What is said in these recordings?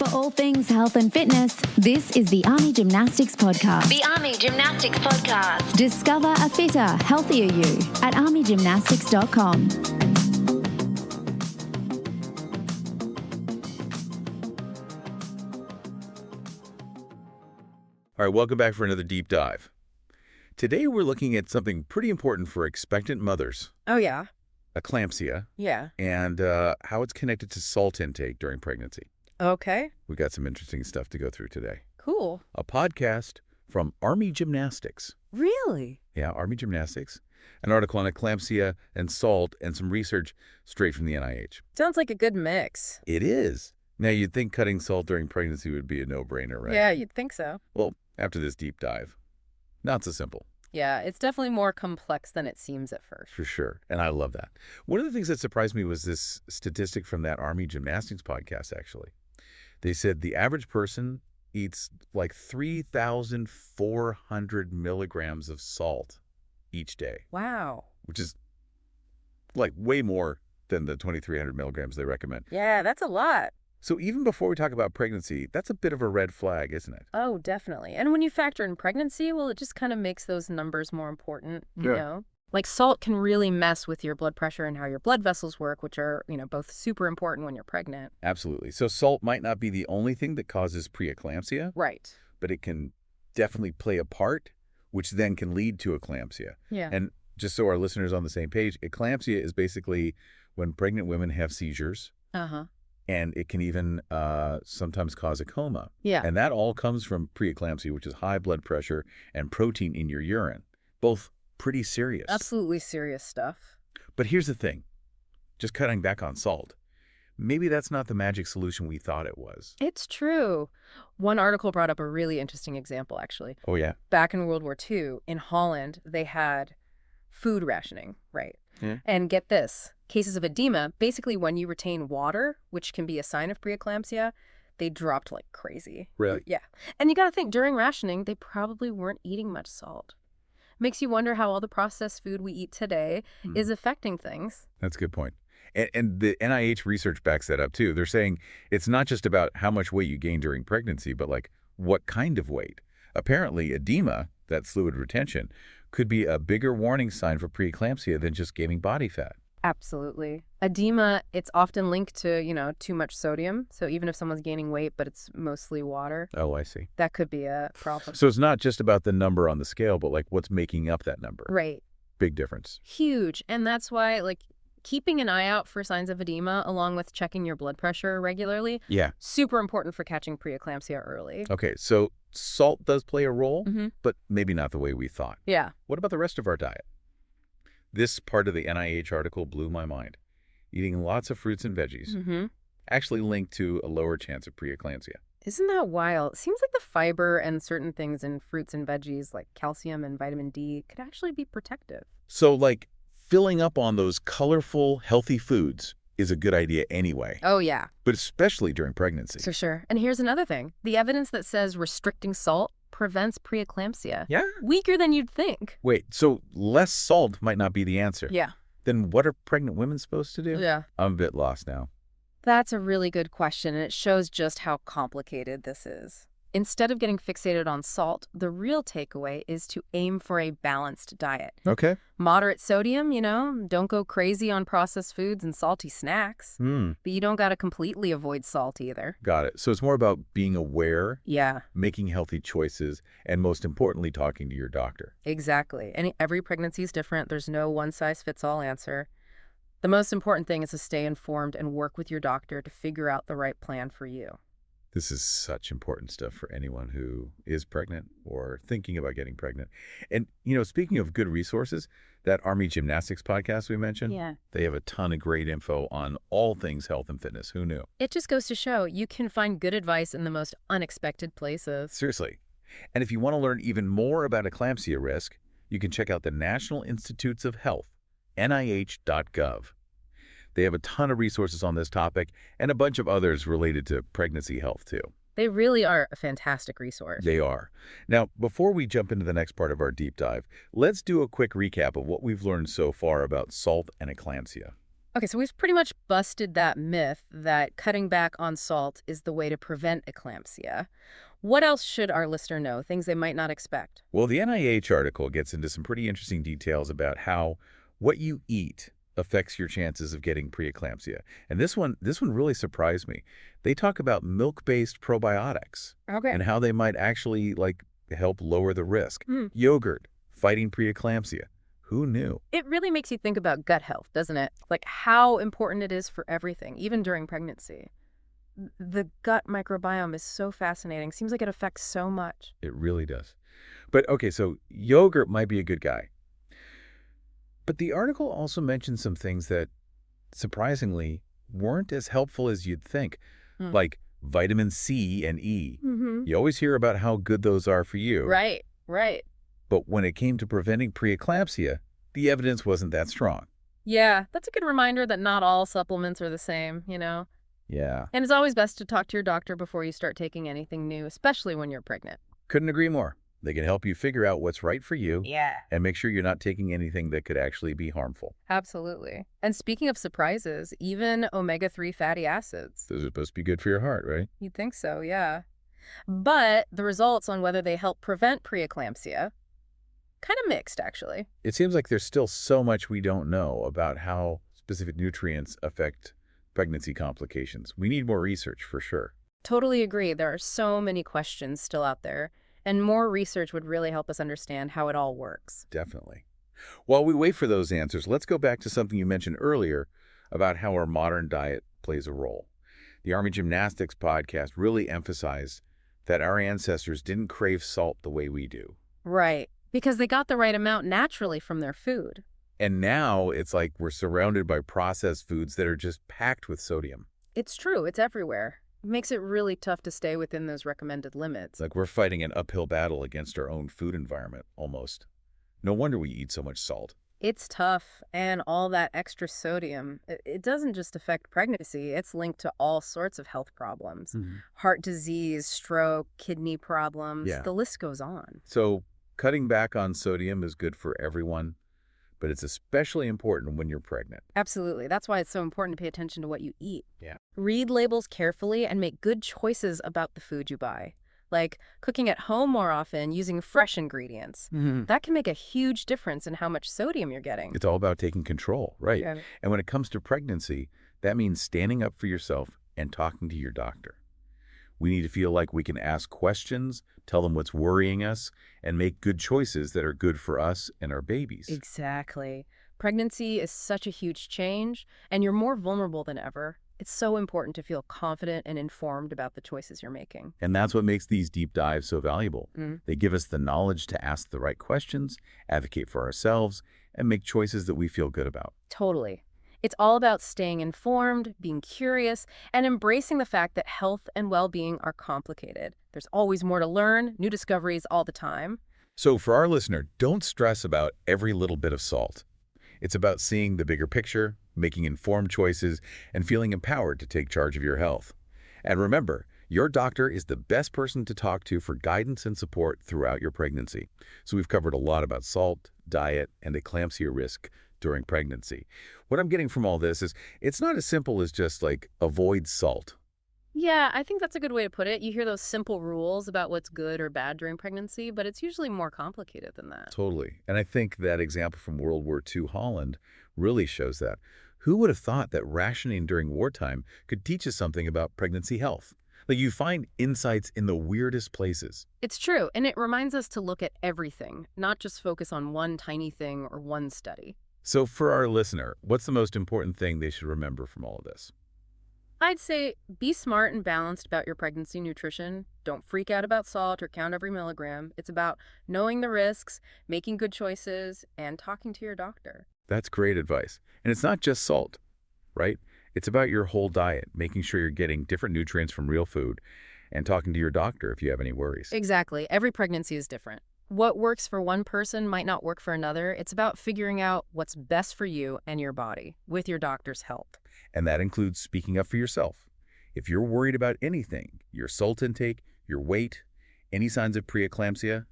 For all things health and fitness, this is the Army Gymnastics Podcast. The Army Gymnastics Podcast. Discover a fitter, healthier you at armygymnastics.com. All right, welcome back for another deep dive. Today we're looking at something pretty important for expectant mothers. Oh, yeah. Eclampsia. Yeah. And how it's connected to salt intake during pregnancy. Okay. We got some interesting stuff to go through today. Cool. A podcast from Army Gymnastics. Really? Yeah, Army Gymnastics. An article on eclampsia and salt and some research straight from the NIH. Sounds like a good mix. It is. Now, you'd think cutting salt during pregnancy would be a no-brainer, right? Yeah, you'd think so. Well, after this deep dive, not so simple. Yeah, it's definitely more complex than it seems at first. For sure. And I love that. One of the things that surprised me was this statistic from that Army Gymnastics podcast, actually. They said the average person eats like 3,400 milligrams of salt each day. Wow. Which is like way more than the 2,300 milligrams they recommend. Yeah, that's a lot. So even before we talk about pregnancy, that's a bit of a red flag, isn't it? Oh, definitely. And when you factor in pregnancy, well, it just kind of makes those numbers more important, you know? Like salt can really mess with your blood pressure and how your blood vessels work, which are, both super important when you're pregnant. Absolutely. So salt might not be the only thing that causes preeclampsia. Right. But it can definitely play a part, which then can lead to eclampsia. Yeah. And just so our listeners are on the same page, eclampsia is basically when pregnant women have seizures. Uh-huh. And it can even sometimes cause a coma. Yeah. And that all comes from preeclampsia, which is high blood pressure and protein in your urine. Both pretty serious. Absolutely serious stuff. But here's the thing. Just cutting back on salt. Maybe that's not the magic solution we thought it was. It's true. One article brought up a really interesting example, actually. Oh, yeah? Back in World War II, in Holland, they had food rationing, right? Yeah. And get this, cases of edema, basically when you retain water, which can be a sign of preeclampsia, they dropped like crazy. Really? Yeah. And you got to think, during rationing, they probably weren't eating much salt. Makes you wonder how all the processed food we eat today is affecting things. That's a good point. And the NIH research backs that up, too. They're saying it's not just about how much weight you gain during pregnancy, but like what kind of weight. Apparently, edema, that fluid retention, could be a bigger warning sign for preeclampsia than just gaining body fat. Absolutely. Edema, it's often linked to, too much sodium. So even if someone's gaining weight, but it's mostly water. Oh, I see. That could be a problem. So it's not just about the number on the scale, but like what's making up that number. Right. Big difference. Huge. And that's why, keeping an eye out for signs of edema, along with checking your blood pressure regularly. Yeah. Super important for catching preeclampsia early. Okay, so salt does play a role, Mm-hmm. but maybe not the way we thought. Yeah. What about the rest of our diet? This part of the NIH article blew my mind. Eating lots of fruits and veggies Mm-hmm. actually linked to a lower chance of preeclampsia. Isn't that wild? It seems like the fiber and certain things in fruits and veggies, like calcium and vitamin D, could actually be protective. So, filling up on those colorful, healthy foods is a good idea anyway, Oh, yeah. but especially during pregnancy. For sure. And here's another thing. The evidence that says restricting salt prevents preeclampsia. Yeah? Weaker than you'd think. Wait, so less salt might not be the answer. Yeah. Then what are pregnant women supposed to do? Yeah. I'm a bit lost now. That's a really good question, and it shows just how complicated this is. Instead of getting fixated on salt, the real takeaway is to aim for a balanced diet. Okay. Moderate sodium, don't go crazy on processed foods and salty snacks. But you don't got to completely avoid salt either. Got it. So it's more about being aware, Yeah, making healthy choices, and most importantly, talking to your doctor. exactly. And every pregnancy is different. There's no one-size-fits-all answer. The most important thing is to stay informed and work with your doctor to figure out the right plan for you. This is such important stuff for anyone who is pregnant or thinking about getting pregnant. And, speaking of good resources, that Army Gymnastics podcast we mentioned, they have a ton of great info on all things health and fitness. Who knew? It just goes to show you can find good advice in the most unexpected places. Seriously. And if you want to learn even more about eclampsia risk, you can check out the National Institutes of Health, nih.gov. They have a ton of resources on this topic and a bunch of others related to pregnancy health, too. They really are a fantastic resource. They are. Now, before we jump into the next part of our deep dive, let's do a quick recap of what we've learned so far about salt and eclampsia. Okay, so we've pretty much busted that myth that cutting back on salt is the way to prevent eclampsia. What else should our listener know, things they might not expect? Well, the NIH article gets into some pretty interesting details about how what you eat affects your chances of getting preeclampsia. And this one really surprised me. They talk about milk-based probiotics Okay. and how they might actually help lower the risk. Hmm. Yogurt fighting preeclampsia. Who knew? It really makes you think about gut health, doesn't it? Like how important it is for everything, even during pregnancy. The gut microbiome is so fascinating. Seems like it affects so much. It really does. But okay, so yogurt might be a good guy. But the article also mentioned some things that, surprisingly, weren't as helpful as you'd think, Hmm. like vitamin C and E. Mm-hmm. You always hear about how good those are for you. Right, right. But when it came to preventing preeclampsia, the evidence wasn't that strong. Yeah, that's a good reminder that not all supplements are the same, you know? Yeah. And it's always best to talk to your doctor before you start taking anything new, especially when you're pregnant. Couldn't agree more. They can help you figure out what's right for you Yeah. and make sure you're not taking anything that could actually be harmful. Absolutely. And speaking of surprises, even omega-3 fatty acids. Those are supposed to be good for your heart, right? You'd think so, yeah. But the results on whether they help prevent preeclampsia, kind of mixed, actually. It seems like there's still so much we don't know about how specific nutrients affect pregnancy complications. We need more research for sure. Totally agree. There are so many questions still out there, and more research would really help us understand how it all works. Definitely. While we wait for those answers, let's go back to something you mentioned earlier about how our modern diet plays a role. The Army Gymnastics podcast really emphasized that our ancestors didn't crave salt the way we do. Right. Because they got the right amount naturally from their food. And now it's like we're surrounded by processed foods that are just packed with sodium. It's true. It's everywhere. It makes it really tough to stay within those recommended limits. It's like we're fighting an uphill battle against our own food environment, almost. No wonder we eat so much salt. It's tough, and all that extra sodium, it doesn't just affect pregnancy. It's linked to all sorts of health problems. Heart disease, stroke, kidney problems, Yeah. the list goes on. So cutting back on sodium is good for everyone, but it's especially important when you're pregnant. Absolutely. That's why it's so important to pay attention to what you eat. Yeah. Read labels carefully and make good choices about the food you buy. Like cooking at home more often, using fresh ingredients. That can make a huge difference in how much sodium you're getting. It's all about taking control, right? Yeah. And when it comes to pregnancy, that means standing up for yourself and talking to your doctor. We need to feel like we can ask questions, tell them what's worrying us, and make good choices that are good for us and our babies. Exactly. Pregnancy is such a huge change, and you're more vulnerable than ever. It's so important to feel confident and informed about the choices you're making. And that's what makes these deep dives so valuable. Mm. They give us the knowledge to ask the right questions, advocate for ourselves, and make choices that we feel good about. Totally. It's all about staying informed, being curious, and embracing the fact that health and well-being are complicated. There's always more to learn, new discoveries all the time. So for our listener, don't stress about every little bit of salt. It's about seeing the bigger picture, making informed choices, and feeling empowered to take charge of your health. And remember, your doctor is the best person to talk to for guidance and support throughout your pregnancy. So we've covered a lot about salt, diet, and eclampsia risk during pregnancy. What I'm getting from all this is it's not as simple as just avoid salt. Yeah, I think that's a good way to put it. You hear those simple rules about what's good or bad during pregnancy, but it's usually more complicated than that. Totally. And I think that example from World War II Holland really shows that. Who would have thought that rationing during wartime could teach us something about pregnancy health? You find insights in the weirdest places. It's true, and it reminds us to look at everything, not just focus on one tiny thing or one study. So for our listener, what's the most important thing they should remember from all of this? I'd say be smart and balanced about your pregnancy nutrition. Don't freak out about salt or count every milligram. It's about knowing the risks, making good choices, and talking to your doctor. That's great advice. And it's not just salt, right? It's about your whole diet, making sure you're getting different nutrients from real food, and talking to your doctor if you have any worries. Exactly. Every pregnancy is different. What works for one person might not work for another. It's about figuring out what's best for you and your body with your doctor's help. And that includes speaking up for yourself. If you're worried about anything, your salt intake, your weight, any signs of preeclampsia,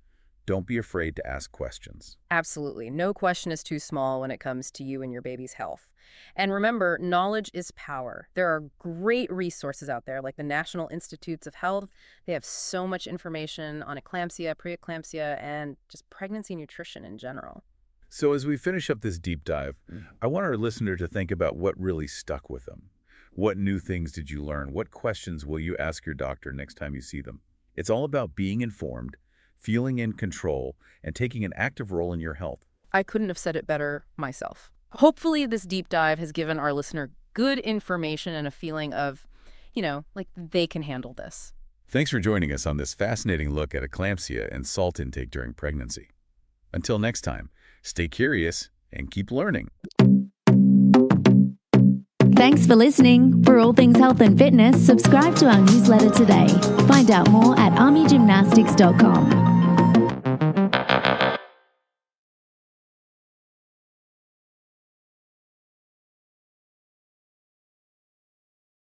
don't be afraid to ask questions. Absolutely. No question is too small when it comes to you and your baby's health. And remember, knowledge is power. There are great resources out there, like the National Institutes of Health. They have so much information on eclampsia, preeclampsia, and just pregnancy nutrition in general. So as we finish up this deep dive, I want our listener to think about what really stuck with them. What new things did you learn? What questions will you ask your doctor next time you see them? It's all about being informed, feeling in control, and taking an active role in your health. I couldn't have said it better myself. Hopefully this deep dive has given our listener good information and a feeling of, like they can handle this. Thanks for joining us on this fascinating look at eclampsia and salt intake during pregnancy. Until next time, stay curious and keep learning. Thanks for listening. For all things health and fitness, subscribe to our newsletter today. Find out more at armygymnastics.com.